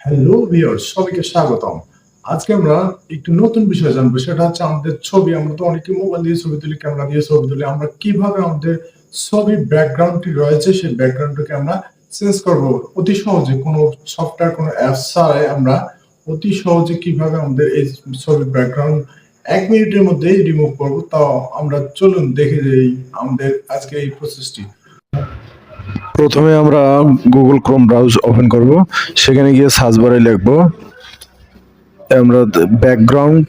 Hello viewers, সবাইকে স্বাগতম। আজকে আমরা একটু নতুন বিষয় জানবো, সেটা হচ্ছে আমাদের ছবি। আমরা তো অনেকে মোবাইল দিয়ে ছবি তুলি, ক্যামেরা দিয়ে ছবি তুলি। আমরা কিভাবে আমাদের ছবির ব্যাকগ্রাউন্ডটি রয়েছে সেই ব্যাকগ্রাউন্ডটাকে আমরা চেঞ্জ করব অতি সহজে, কোনো সফটওয়্যার, কোনো অ্যাপস ছাড়াই আমরা অতি সহজে কিভাবে আমাদের এই ছবির ব্যাকগ্রাউন্ড ১ মিনিটের মধ্যেই রিমুভ করব। তাও আমরা চলুন দেখে যাই আমাদের আজকে এই প্রসেসটি। প্রথমে আমরা গুগল ক্রোম ব্রাউজ ওপেন করব। সেখানে গিয়ে সার্চ বারে লিখব আমরা ব্যাকগ্রাউন্ড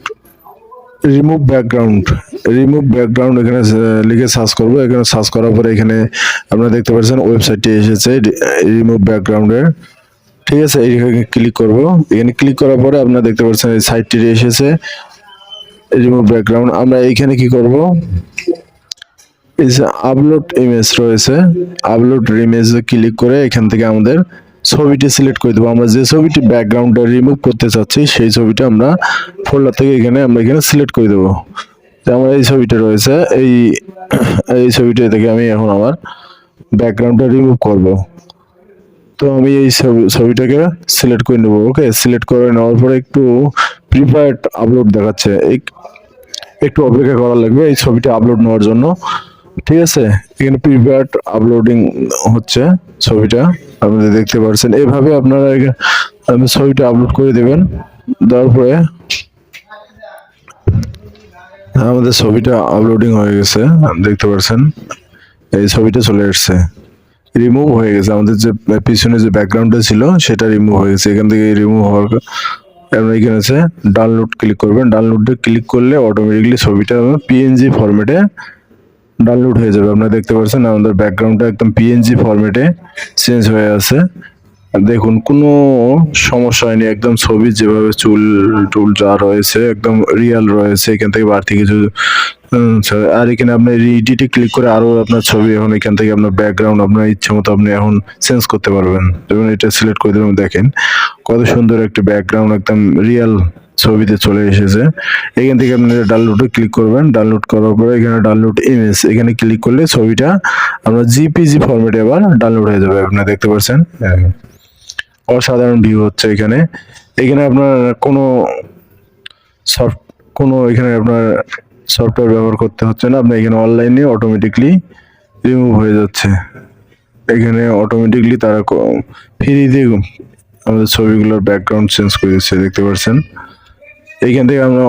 রিমুভ ব্যাকগ্রাউন্ড এখানে লিখে সার্চ করব। এখানে সার্চ করার পরে এখানে আপনারা দেখতে পাচ্ছেন ওয়েবসাইটটি এসেছে রিমুভ ব্যাকগ্রাউন্ডের। ঠিক আছে, এখানে ক্লিক করব। এখানে ক্লিক করার পরে আপনারা দেখতে পাচ্ছেন এই সাইটটি এসেছে রিমুভ ব্যাকগ্রাউন্ড। আমরা এইখানে কি করব, এই যে আপলোড ইমেজ রয়েছে, আপলোড ইমেজে ক্লিক করে এখান থেকে আমাদের ছবিটি সিলেক্ট করে দেবো। আমরা যে ছবিটি ব্যাকগ্রাউন্ডটা রিমুভ করতে চাচ্ছি সেই ছবিটা আমরা ফোল্ডার থেকে এখানে সিলেক্ট করে দেবো। আমার এই ছবিটা রয়েছে, এই ছবিটা থেকে আমি এখন আমার ব্যাকগ্রাউন্ডটা রিমুভ করব। তো আমি এই ছবিটাকে সিলেক্ট করে নেবো। ওকে, সিলেক্ট করে নেওয়ার পরে একটু প্রিপেয়ার্ড আপলোড দেখাচ্ছে, একটু অপেক্ষা করা লাগবে এই ছবিটা আপলোড নেওয়ার জন্য। ঠিক আছে, এখানে প্রিপেয়ার্ড আপলোডিং হচ্ছে ছবিটা, আপনারা দেখতে পাচ্ছেন। এইভাবে আপনারা ছবিটা আপলোড করে দেবেন। দেওয়ার পরে আমাদের ছবিটা আপলোডিং হয়ে গেছে, দেখতে পাচ্ছেন এই ছবিটা চলে আসছে, রিমুভ হয়ে গেছে। আমাদের যে পিছনে যে ব্যাকগ্রাউন্ডটা ছিল সেটা রিমুভ হয়ে গেছে। এখান থেকে রিমুভ হওয়ার আপনারা এখানে আছে ডাউনলোড ক্লিক করবেন। ডাউনলোডে ক্লিক করলে অটোমেটিকলি ছবিটা পিএনজি ফরম্যাটে ডাউনলোড হয়ে যাবে। আপনারা দেখতে পাচ্ছেন আমাদের ব্যাকগ্রাউন্ডটা একদম পিএনজি ফরম্যাটে চেঞ্জ হয়ে আছে। দেখুন, কোনো সমস্যা হয়নি, একদম ছবি যেভাবে চুল টুল যা রয়েছে একদম রিয়েল রয়েছে। এখান থেকে বাড়তি কিছু আর এখানে আপনি এডিটে ক্লিক করে আরো আপনার ছবি এখন এখান থেকে আপনার ব্যাকগ্রাউন্ড আপনার ইচ্ছে মতো আপনি এখন চেঞ্জ করতে পারবেন। যেমন এটা সিলেক্ট করে দিলাম, দেখেন কত সুন্দর একটা ব্যাকগ্রাউন্ড একদম রিয়েল ছবিতে চলে এসেছে। এখান থেকে আপনি ডাউনলোডে ক্লিক করবেন। ডাউনলোড করার পরে এখানে ডাউনলোড ইমেজ এখানে ক্লিক করলে ছবিটা আমরা জিপিজি ফরম্যাটে আবার ডাউনলোড হয়ে যাবে। আপনারা দেখতে পাচ্ছেন অসাধারণ ভিউ হচ্ছে এখানে। এখানে আপনার এখানে আপনার সফটওয়্যার ব্যবহার করতে হচ্ছে না, আপনার এখানে অনলাইনে অটোমেটিকলি রিমুভ হয়ে যাচ্ছে। এখানে অটোমেটিকলি তারা ফ্রিতে আমাদের ছবিগুলোর ব্যাকগ্রাউন্ড চেঞ্জ করে দিচ্ছে, দেখতে পাচ্ছেন। এইখান থেকে আমরা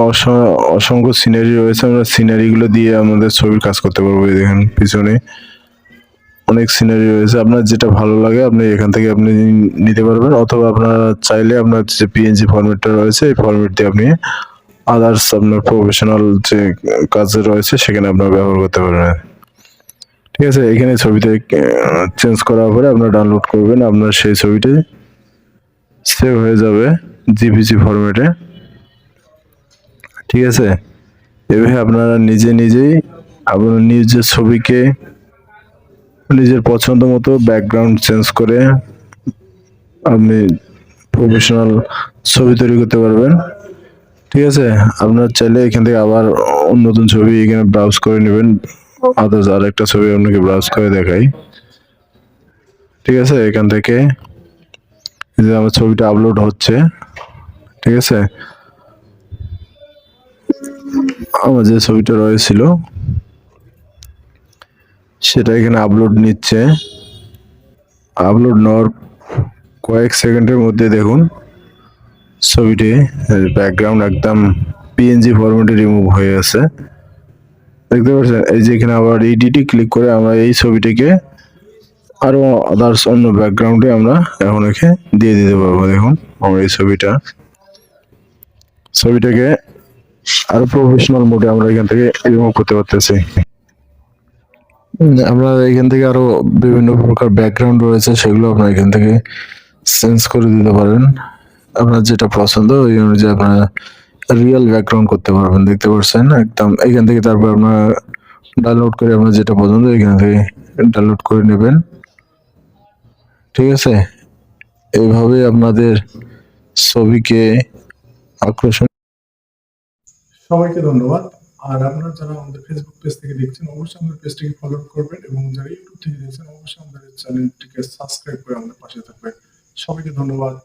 অসংখ্য সিনারি রয়েছে, আমরা সিনারিগুলো দিয়ে আমাদের ছবির কাজ করতে পারবো। দেখেন পিছনে অনেক সিনারি রয়েছে, আপনার যেটা ভালো লাগে আপনি এখান থেকে আপনি নিতে পারবেন, অথবা আপনারা চাইলে আপনার যে পিএনজি ফরম্যাটটা রয়েছে এই ফরম্যাট দিয়ে আপনি আদার্স আপনার প্রফেশনাল যে কাজ রয়েছে সেখানে আপনারা ব্যবহার করতে পারবেন। ঠিক আছে, এখানে ছবিতে চেঞ্জ করার পরে আপনারা ডাউনলোড করবেন, আপনার সেই ছবিটি সেভ হয়ে যাবে জিপিজি ফরম্যাটে। ঠিক আছে, এভাবে আপনারা নিজেই আপনার নিজের ছবিকে নিজের পছন্দ মতো ব্যাকগ্রাউন্ড চেঞ্জ করে আপনি প্রফেশনাল ছবি তৈরি করতে পারবেন। ঠিক আছে, আপনার চাইলে এখান থেকে আবার নতুন ছবি এখানে ব্রাউজ করে নেবেন। আদার্স আর একটা ছবি আপনাকে ব্রাউজ করে দেখাই। ঠিক আছে, এখান থেকে যে আমার ছবিটা আপলোড হচ্ছে। ঠিক আছে, আমার যে ছবিটা রয়েছিল সেটা এখানে আপলোড নিচ্ছে। আপলোড নেওয়ার কয়েক সেকেন্ডের মধ্যে দেখুন ছবিটি ব্যাকগ্রাউন্ড একদম পিএনজি ফরম্যাটে রিমুভ হয়ে আছে, দেখতে পাচ্ছেন। এই যে এখানে আবার এডিটে ক্লিক করে আমরা এই ছবিটিকে আরো আদার্স অন্য ব্যাকগ্রাউন্ডে আমরা এখন এখানে দিয়ে দিতে পারবো। দেখুন আমরা এই ছবিটাকে আরো প্রফেশনাল মোডে আমরা এখান থেকে রিমুভ করতে পারতেছি। আমরা এখান থেকে আরো বিভিন্ন প্রকার ব্যাকগ্রাউন্ড রয়েছে, সেগুলো আপনারা এখান থেকে চেঞ্জ করে দিতে পারেন। আপনার যেটা পছন্দ ওই অনুযায়ী আপনারা রিয়েল ব্যাকগ্রাউন্ড করতে পারবেন, দেখতে পাচ্ছেন একদম। এখান থেকে তারপর আপনার ডাউনলোড করে আপনার যেটা পছন্দ এখান থেকে ডাউনলোড করে নেবেন। ঠিক আছে, এইভাবে আপনাদের ছবিকে আকর্ষণ। সবাইকে ধন্যবাদ। আর আপনারা যারা আমাদের ফেসবুক পেজ থেকে দেখছেন অবশ্যই আমাদের পেজটিকে ফলো করবেন, এবং যারা ইউটিউব থেকে দেখছেন অবশ্যই আমাদের চ্যানেলটিকে সাবস্ক্রাইব করে আমাদের পাশে থাকবেন। সবাইকে ধন্যবাদ।